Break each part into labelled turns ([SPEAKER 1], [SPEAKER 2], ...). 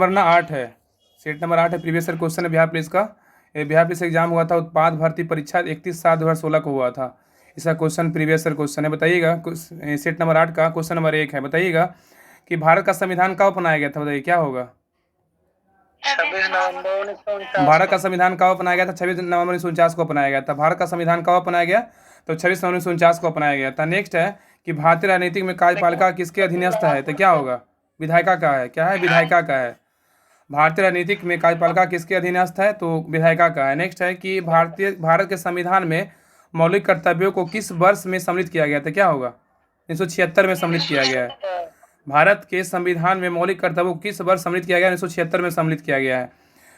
[SPEAKER 1] Number ना 8 है, set number 8 है। प्रीवियस ईयर क्वेश्चन है बिहार पुलिस का। ये बिहार पुलिस एग्जाम हुआ था, उत्पाद भर्ती परीक्षा 31/7/2016 को हुआ था। इसका क्वेश्चन प्रीवियस ईयर क्वेश्चन है। बताइएगा सेट नंबर 8 का क्वेश्चन नंबर 1 है। बताइएगा कि भारत का संविधान कब अपनाया गया था? बताइए क्या होगा।
[SPEAKER 2] 26 नवंबर 1949
[SPEAKER 1] भारत का
[SPEAKER 2] को।
[SPEAKER 1] संविधान कब अपनाया गया था? 26 नवंबर 1949 को अपनाया गया था। भारत का संविधान कब अपनाया गया? तो 26 नवंबर 1949 को अपनाया गया था। नेक्स्ट है कि भारतीय राजनीतिक में कार्यपालिका किसके अधीनस्थ है? तो क्या होगा? विधायिका का है। क्या है? विधायिका का है। भारतीय राजनीतिक में कार्यपालिका किसके अधीनस्थ है? तो विधायिका का है। नेक्स्ट है कि भारत के संविधान में मौलिक कर्तव्यों को किस वर्ष में सम्मिलित किया गया था? क्या होगा? 1976 में सम्मिलित किया गया है। भारत के संविधान में मौलिक कर्तव्यों को किस वर्ष सम्मिलित किया गया? 1976 में सम्मिलित किया गया है।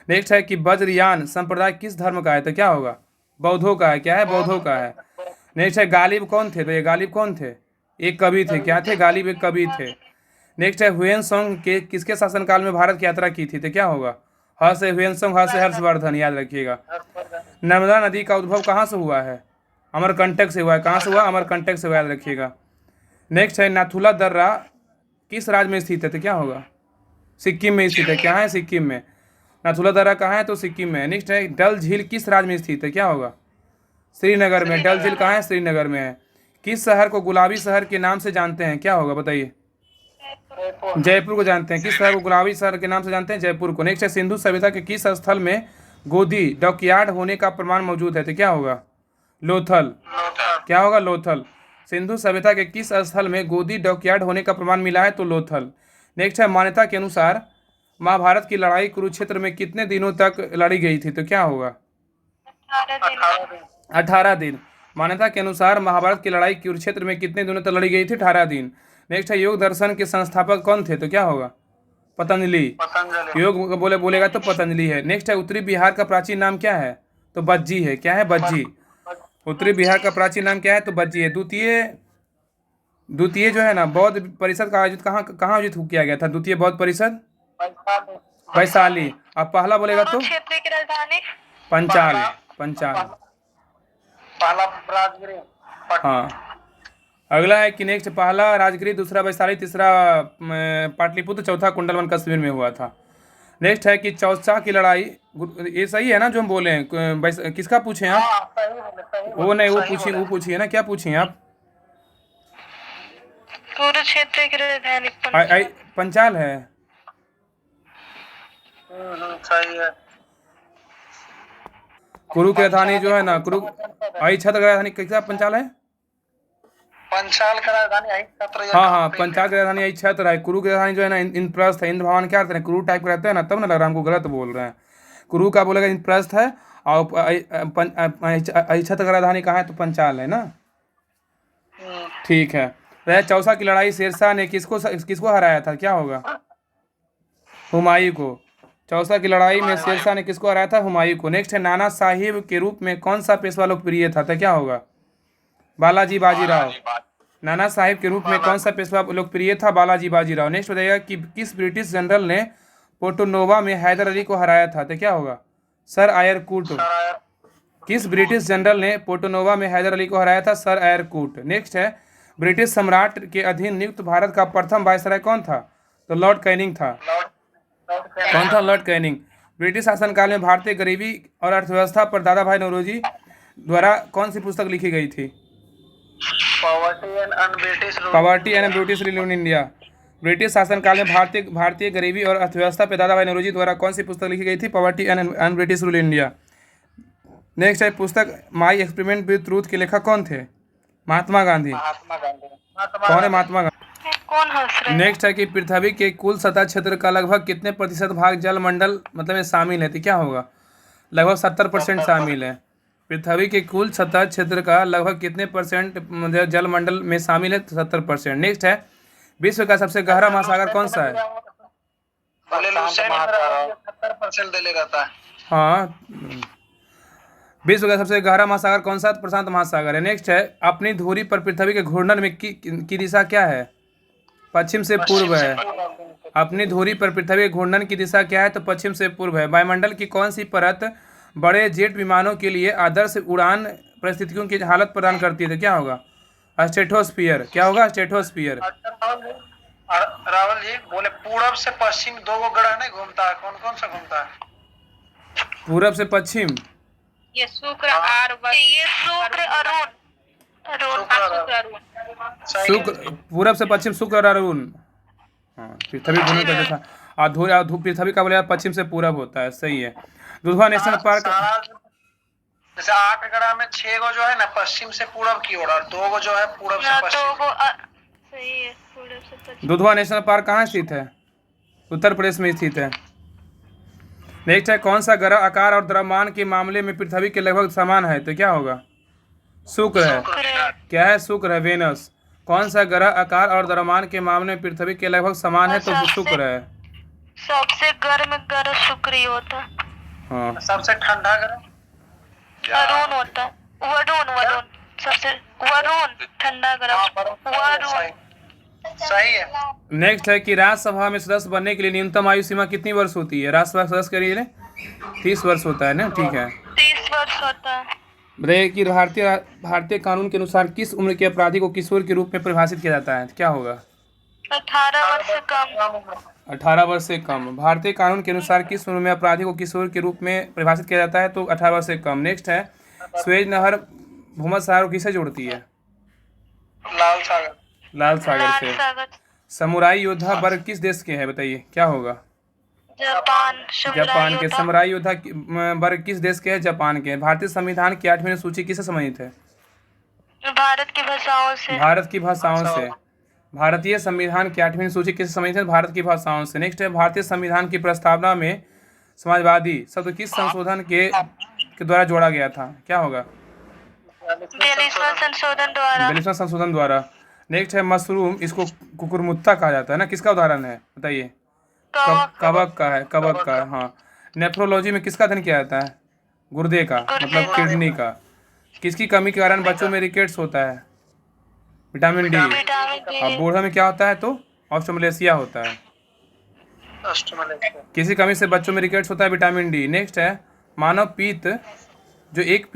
[SPEAKER 1] नेक्स्ट है कि वज्रयान संप्रदाय किस धर्म का है? तो क्या होगा? बौद्धों का है। क्या है? बौद्धों का है। नेक्स्ट है गालिब कौन थे? तो ये गालिब कौन थे? एक कवि थे। क्या थे? गालिब एक कवि थे। नेक्स्ट है हुएन के किसके शासनकाल में भारत की यात्रा की थी? तो क्या होगा? ह से हुएन ह से हर्षवर्धन, याद रखिएगा। नर्मदा नदी का उद्भव कहाँ से हुआ है? अमरकंटक से हुआ है। कहाँ से हुआ? अमरकंटक से हुआ, याद रखिएगा। नेक्स्ट है नाथुला दर्रा किस राज्य में स्थित है? तो क्या होगा? सिक्किम में स्थित है। क्या है? सिक्किम में। नाथुला दर्रा कहाँ है? तो सिक्किम में है। नेक्स्ट है डल झील किस राज्य में स्थित है? क्या होगा? श्रीनगर में। डल झील कहाँ है? श्रीनगर में है। किस शहर को गुलाबी शहर के नाम से जानते हैं? क्या होगा? बताइए। जयपुर को जानते हैं। किस शहर को गुलाबी शहर के नाम से जानते हैं? जयपुर को। नेक्स्ट है सिंधु सभ्यता के किस स्थल में गोदी डॉकयार्ड होने का प्रमाण मौजूद है? तो क्या होगा? लोथल। क्या होगा? लोथल। सिंधु सभ्यता के किस स्थल में गोदी डॉकयार्ड होने का प्रमाण मिला है? तो लोथल। नेक्स्ट है मान्यता के अनुसार महाभारत की लड़ाई कुरुक्षेत्र में कितने दिनों तक लड़ी गई थी? तो क्या होगा? 18 दिन। मान्यता के अनुसार महाभारत की लड़ाई कुरुक्षेत्र में कितने दिनों तक लड़ी गई थी? 18 दिन। नेक्स्ट है योग दर्शन के संस्थापक कौन थे? तो क्या होगा? पतंजलि। योग बोलेगा तो पतंजलि है। नेक्स्ट है उत्तरी बिहार का प्राचीन नाम क्या है? तो बज्जी है। क्या है? बज्जी। उत्तरी बिहार का प्राचीन नाम क्या है? तो बज्जी है। द्वितीय द्वितीय जो है ना बौद्ध परिषद का आयोजित कहाँ कहाँ आयोजित किया गया था? द्वितीय बौद्ध परिषद वैशाली। अब पहला बोलेगा तो
[SPEAKER 2] क्षेत्र की राजधानी
[SPEAKER 1] पंचाल। पंचाल।
[SPEAKER 2] पहला राजगिरी।
[SPEAKER 1] हाँ। अगला है कि नेक्स्ट पहला राजगिरी, दूसरा वैशाली, तीसरा पाटलिपुत्र, चौथा कुंडलवन कश्मीर में हुआ था। नेक्स्ट है कि चौसा की लड़ाई ये सही है ना जो हम बोले हैं? किसका पूछे आप?
[SPEAKER 2] सही बोले, सही
[SPEAKER 1] वो
[SPEAKER 2] बोले,
[SPEAKER 1] नहीं, वो
[SPEAKER 2] सही
[SPEAKER 1] पूछिए,
[SPEAKER 2] बोले।
[SPEAKER 1] वो पूछिए ना। क्या पूछिए आप?
[SPEAKER 2] कुरुक्षेत्र की राजधानी
[SPEAKER 1] पंचाल है।
[SPEAKER 2] सही है।
[SPEAKER 1] कुरु की राजधानी जो है ना, कुरु आई छत्र की राजधानी किसका? पंचाल है।
[SPEAKER 2] पंचाल का राजधानी यही छत्र या
[SPEAKER 1] हाँ हाँ,
[SPEAKER 2] कांपी
[SPEAKER 1] पंचाल की
[SPEAKER 2] है।
[SPEAKER 1] राजधानी आई छत्र है। कुरु की राजधानी जो है ना इंद्रप्रस्थ है। इंद्र भगवान क्या रहते हैं? कुरु टाइप के रहते हैं ना, तब ना लग रहा हमको गलत बोल रहे हैं। कुरु का बोलेगा इंद्रप्रस्थ है। और आई छत्र की राजधानी कहाँ है? तो पंचाल है ना। ठीक है। वह चौसा की लड़ाई शेरशाह ने किसको किसको हराया था? क्या होगा? हुमायूं को। चौसा की लड़ाई में शेरशाह ने किसको हराया था? हुमायूं को। नेक्स्ट है नाना साहिब के रूप में कौन सा पेशवा लोकप्रिय था? तो क्या होगा? बालाजी बाजीराव। नाना साहिब के रूप में कौन सा पेशवा लोकप्रिय था? बालाजी बाजीराव। नेक्स्ट बताइएगा कि किस ब्रिटिश जनरल ने पोर्टोनोवा में हैदर अली को हराया था? तो क्या होगा? सर आयर कूट। किस ब्रिटिश जनरल ने पोर्टोनोवा में हैदर अली को हराया था? सर आयर कूट। नेक्स्ट है ब्रिटिश सम्राट के अधीन नियुक्त भारत का प्रथम वायसराय कौन था? तो लॉर्ड कैनिंग था। कौन था? Lord Canning. ब्रिटिश शासनकाल में भारतीय गरीबी और अर्थव्यवस्था पर दादा भाई नौरोजी द्वारा कौन सी पुस्तक लिखी गई थी? Poverty and British rule in India. British शासनकाल में भारतीय गरीबी और अर्थव्यवस्था पर दादा भाई नौरोजी द्वारा कौन सी पुस्तक लिखी गई थी? Poverty and British rule in India. Next है पुस्तक माई एक्सपेरिमेंट विद ट्रूथ के लेखक कौन थे? महात्मा गांधी। कौन है महात्मा गांधी?
[SPEAKER 2] कौन हंस रहे हैं?
[SPEAKER 1] नेक्स्ट है कि पृथ्वी के कुल सतह क्षेत्र का लगभग कितने प्रतिशत भाग जलमंडल मतलब में शामिल है? तो क्या होगा? लगभग 70% शामिल है। पृथ्वी के कुल सतह क्षेत्र का लगभग कितने परसेंट जलमंडल में शामिल है? 70%। नेक्स्ट है विश्व का सबसे गहरा महासागर कौन सा है?
[SPEAKER 2] 70% देगा था।
[SPEAKER 1] हाँ, विश्व का सबसे गहरा महासागर कौन सा? प्रशांत महासागर है। नेक्स्ट है अपनी धुरी पर पृथ्वी के घूर्णन में की दिशा क्या है? पश्चिम से पूर्व है। अपनी धुरी पर पृथ्वी के घूर्णन की दिशा क्या है? तो पश्चिम से पूर्व है। वायुमंडल की कौन सी परत बड़े जेट विमानों के लिए आदर्श उड़ान परिस्थितियों की हालत प्रदान करती है? तो क्या होगा? स्ट्रेटोस्फियर। क्या होगा? स्ट्रेटोस्फियर।
[SPEAKER 2] और राहुल जी बोले पूरब से पश्चिम दो गो ग्रह नहीं घूमता है, कौन कौन सा घूमता है?
[SPEAKER 1] पूरब से पश्चिम,
[SPEAKER 3] ये शुक्र और
[SPEAKER 4] ये शुक्र अरुण अरुण
[SPEAKER 2] शुक्र और
[SPEAKER 3] शुक्र अरुण।
[SPEAKER 2] सही है।
[SPEAKER 1] शुक्र पूरब से पश्चिम शुक्र और अरुण। हाँ, पृथ्वी घूमने का जैसा पृथ्वी का बोले पश्चिम से पूरब होता है, सही है। दुधवा नेशनल पार्क,
[SPEAKER 2] जैसे 8 ग्रह में 6 गो जो है ना पश्चिम से पूरब की ओर और 2 गो जो है पूरब से
[SPEAKER 4] दो
[SPEAKER 2] पश्चिम।
[SPEAKER 4] गो सही है पूरब से पश्चिम।
[SPEAKER 1] दुधवा नेशनल पार्क कहाँ स्थित है? उत्तर प्रदेश में स्थित है। नेक्स्ट है, कौन सा ग्रह आकार और द्रव्यमान के मामले में पृथ्वी के लगभग समान है? तो क्या होगा? शुक्र है। क्या है? शुक्र है, वेनस। कौन सा ग्रह आकार और द्रव्यमान के मामले में पृथ्वी के लगभग समान है? तो शुक्र है।
[SPEAKER 4] सबसे गर्म ग्रह शुक्र ही होता है।
[SPEAKER 1] हाँ,
[SPEAKER 2] सबसे ठंडा ग्रह
[SPEAKER 4] वरुण होता है। वरुण सबसे वरुण ठंडा ग्रह वरुण।
[SPEAKER 2] सही है।
[SPEAKER 1] नेक्स्ट है कि राज्यसभा में सदस्य बनने के लिए न्यूनतम आयु सीमा कितनी वर्ष होती है? राज्यसभा सदस्य के लिए 30 वर्ष होता है ना, ठीक है।
[SPEAKER 4] 30 वर्ष होता है।
[SPEAKER 1] बताइए कि भारतीय कानून के अनुसार किस उम्र के अपराधी को किशोर के रूप में परिभाषित किया जाता है? क्या होगा?
[SPEAKER 4] 18 वर्ष से कम।
[SPEAKER 1] 18 वर्ष से कम। भारतीय कानून के अनुसार किस उम्र में अपराधी को किशोर के रूप में परिभाषित किया जाता है? तो 18 वर्ष से कम। नेक्स्ट है, स्वेज नहर भूमध्य सागर को किसे जोड़ती है?
[SPEAKER 2] लाल सागर।
[SPEAKER 1] लाल सागर
[SPEAKER 4] लाल
[SPEAKER 1] से।
[SPEAKER 4] सागर।
[SPEAKER 1] समुराई योद्धा वर्ग किस देश के हैं? बताइए क्या होगा?
[SPEAKER 4] जापान।
[SPEAKER 1] जापान के। समुराई योद्धा वर्ग किस देश के हैं? जापान के। भारतीय संविधान की 8वीं सूची किससे संबंधित है?
[SPEAKER 4] भारत की भाषाओं से।
[SPEAKER 1] भारत की भाषाओं से। भारतीय संविधान की 8वीं सूची किससे संबंधित है? भारत की भाषाओं से। नेक्स्ट है, भारतीय संविधान की प्रस्तावना में समाजवादी शब्द किस संशोधन के द्वारा जोड़ा गया था? क्या होगा?
[SPEAKER 4] 42वां संशोधन द्वारा।
[SPEAKER 1] 42वां संशोधन द्वारा। नेक्स्ट है, मशरूम, इसको कुकुरमुत्ता कहा जाता है ना, किसका उदाहरण है? बताइए। कवक का है, कवक का है, हाँ। नेफ्रोलॉजी में किसका अध्ययन किया जाता है? गुर्दे का, मतलब किडनी का। किसकी कमी के कारण बच्चों में रिकेट्स होता है? Vitamin D. और बूढ़ों में क्या होता है? तो ऑस्ट्रोमलेशिया होता है। किसी कमी से बच्चों में रिकेट्स होता है? Vitamin D. नेक्स्ट है, मानव पीत जो एक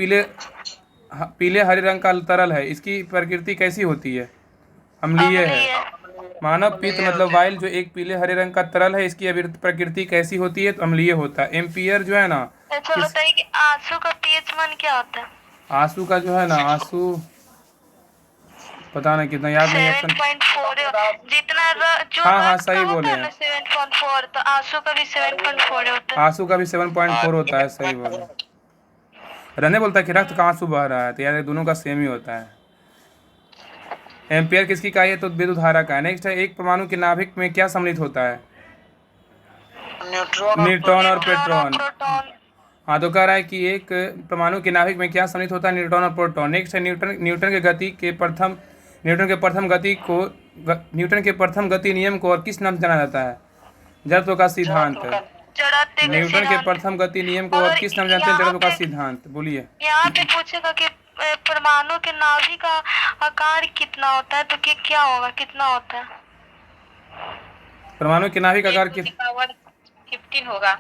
[SPEAKER 1] पीले हरे रंग का तरल है, इसकी प्रकृति कैसी होती है? अम्लीय है। मानव पित्त मतलब वाइल जो एक पीले हरे रंग का तरल है, इसकी प्रकृति कैसी होती है? तो अम्लीय होता है। एम्पियर जो है ना,
[SPEAKER 4] अच्छा बताइए कि आंसू का पीएच मान क्या होता है?
[SPEAKER 1] आंसू का जो है ना, आंसू पता नहीं कितना याद नहीं।
[SPEAKER 4] 7.4 जितना जो
[SPEAKER 1] हाँ सही बोले हैं।
[SPEAKER 4] 7.4 तो आंसू का भी 7.4 होता है।
[SPEAKER 1] आंसू का भी 7.4 होता है, सही बोले। रहने बोलता है कि रक्त का आंसू बह रहा है, तो यार दोनों का सेम ही होता है। एम्पियर किसकी इकाई है? तो विद्युत धारा का है। नेक्स्ट है, एक परमाणु के नाभिक में क्या सम्मिलित होता है? न्यूट्रॉन और प्रोटॉन। हाँ, तो कह रहा है कि एक परमाणु के नाभिक में क्या सम्मिलित होता है? न्यूट्रॉन और प्रोटॉन। नेक्स्ट है, न्यूटन के प्रथम गति नियम को और किस नाम से जाना जाता है? जड़त्व का सिद्धांत। न्यूटन के प्रथम गति नियम को और किस नाम जानते हैं? जड़त्व का सिद्धांत। बोलिए।
[SPEAKER 4] यहाँ पे पूछेगा कि परमाणु के नाभिक का आकार कितना होता है, तो क्या होगा, कितना होता है?
[SPEAKER 1] परमाणु के नाभिक आकार
[SPEAKER 3] 15 होगा।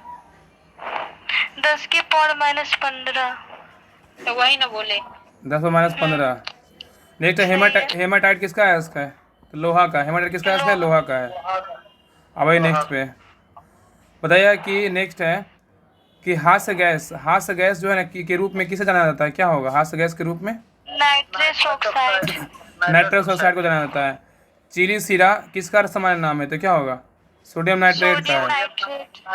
[SPEAKER 4] 10 की पावर -15।
[SPEAKER 3] तो वही ना बोले।
[SPEAKER 1] 10⁻15। नेक्स्ट है, हेमाटाइट किसका है? इसका है तो लोहा का। हेमाटाइट किसका है? इसका है लोहा का है। अब वही नेक्स्ट पे बताइए कि नेक्स्ट है कि हास्य गैस जो है ना के रूप में किसे जाना जाता है? क्या होगा हास्य गैस के रूप में?
[SPEAKER 4] Nitrous oxide.
[SPEAKER 1] नाइट्रस ऑक्साइड को जाना जाता है। चिली सीरा किसका सामान्य नाम है? तो क्या होगा? सोडियम नाइट्रेट का है।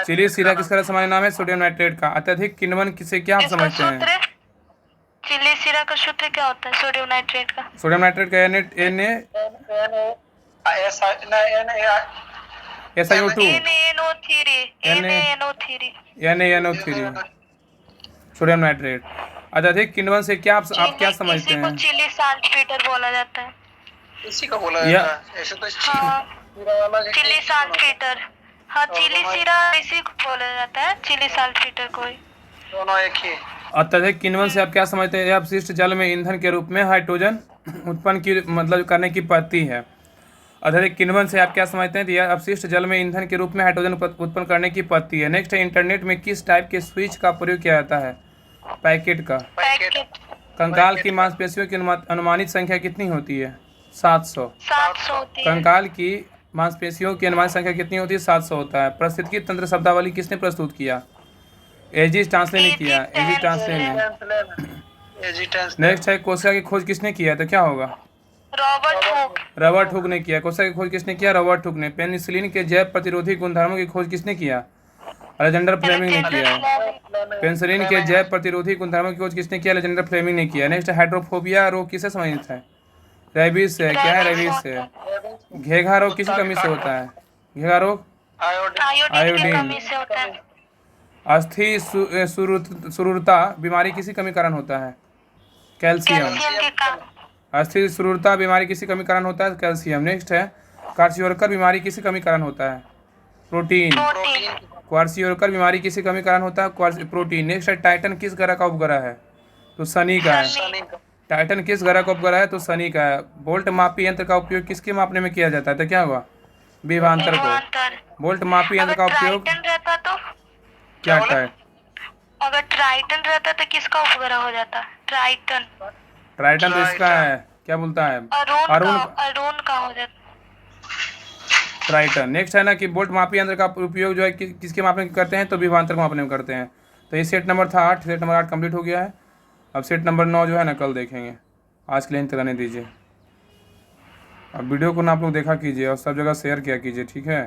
[SPEAKER 1] चिली सीरा किसका सामान्य नाम है? सोडियम नाइट्रेट का। अत्यधिक किण्वन किसे क्या आप समझते हैं?
[SPEAKER 4] चिली सीरा का सूत्र क्या होता है? सोडियम नाइट्रेट का।
[SPEAKER 1] सोडियम नाइट्रेट का SiO2 NaNO3 सोडियम नाइट्रेट। अत्यधिक किण्वन से क्या आप क्या समझते हैं?
[SPEAKER 4] चिली साल्टपेटर बोला जाता है।
[SPEAKER 2] इसी को बोला जाता है। ऐसे तो
[SPEAKER 4] चिली साल्टपेटर। हाँ, चिली सीरा इसी को बोला जाता है, चिली साल्टपेटर को ही।
[SPEAKER 2] दोनों एक ही।
[SPEAKER 1] अत्यधिक किण्वन से आप क्या समझते हैं? यह अपशिष्ट जल में ईंधन के रूप में हाइड्रोजन उत्पन्न करने की पद्धति है। अत्यधिक किण्वन से आप क्या समझते हैं? यह अपशिष्ट जल में ईंधन के रूप में हाइड्रोजन उत्पन्न करने की पद्धति है। नेक्स्ट है, इंटरनेट में किस टाइप के स्विच का प्रयोग किया जाता है? पैकेट का। कंकाल की मांसपेशियों की अनुमानित संख्या कितनी होती है? 700। कंकाल की मांसपेशियों की अनुमानित संख्या कितनी होती है? 700 होता है। पारिस्थितिकी तंत्र शब्दावली किसने प्रस्तुत किया? एजी टांसले ने किया, एजी टांसले ने।
[SPEAKER 2] एजिटेंस
[SPEAKER 1] नेक्स्ट है कोशिका की खोज किसने किया? तो क्या होगा?
[SPEAKER 4] Robert Hooke.
[SPEAKER 1] रॉबर्ट हुक ने किया। कोशिका की खोज किसने किया? रॉबर्ट हुक ने। पेनिसिलिन के जैव प्रतिरोधी गुणधर्मों की खोज किसने किया? अलेक्जेंडर फ्लेमिंग ने किया। पेनिसिलिन के जैव प्रतिरोधी गुणधर्मों की खोज किसने किया? अलेक्जेंडर फ्लेमिंग ने किया। नेक्स्ट हाइड्रोफोबिया रोग किससे संबंधित है? रेबीज से। क्या है? रेबीज से। घेघा रोग किसी कमी से होता है? घेघा रोग
[SPEAKER 4] आयोडीन की
[SPEAKER 1] आयोडीन।
[SPEAKER 4] कमी से होता है।
[SPEAKER 1] अस्थि सुरूरता बीमारी किसी कमी कारण होता है? कैल्शियम।
[SPEAKER 4] कैल्शियम के कारण।
[SPEAKER 1] अस्थि सुरूरता बीमारी किसी कमी कारण होता है? कैल्शियम। नेक्स्ट है क्वार्सियोरकर बीमारी किसी कमी कारण होता है? प्रोटीन।
[SPEAKER 4] प्रोटीन।
[SPEAKER 1] क्वार्सियोरकर बीमारी किसी कमी कारण होता है? प्रोटीन। नेक्स्ट है टाइटन किस ग्रह का उपग्रह है? तो शनि का है। टाइटन किस ग्रह का उपग्रह है? तो शनि का है। वोल्ट मापी यंत्र का उपयोग किसके मापने में किया जाता है? तो क्या हुआ? विभवांतर को।
[SPEAKER 4] विभवांतर।
[SPEAKER 1] वोल्ट मापी यंत्र का
[SPEAKER 4] अगर
[SPEAKER 1] उपयोग
[SPEAKER 4] ट्राइटन रहता तो
[SPEAKER 1] क्या है?
[SPEAKER 4] अगर ट्राइटन रहता तो किसका उपग्रह हो जाता? ट्राइटन।
[SPEAKER 1] ट्राइटन तो इसका है, क्या बोलता है? अरुण।
[SPEAKER 4] अरुण का हो जाता।
[SPEAKER 1] ट्राइटन। नेक्स्ट है ना कि वोल्ट मापी यंत्र का उपयोग जो है किसके मापने में करते हैं? तो विभवांतर को मापने में करते हैं। तो ये सेट नंबर था 8, सेट नंबर 8 कंप्लीट हो गया है। अब सेट नंबर 9 जो है ना कल देखेंगे। आज के लिए तक रहने दीजिए। अब वीडियो को ना आप लोग देखा कीजिए और सब जगह शेयर किया कीजिए, ठीक है।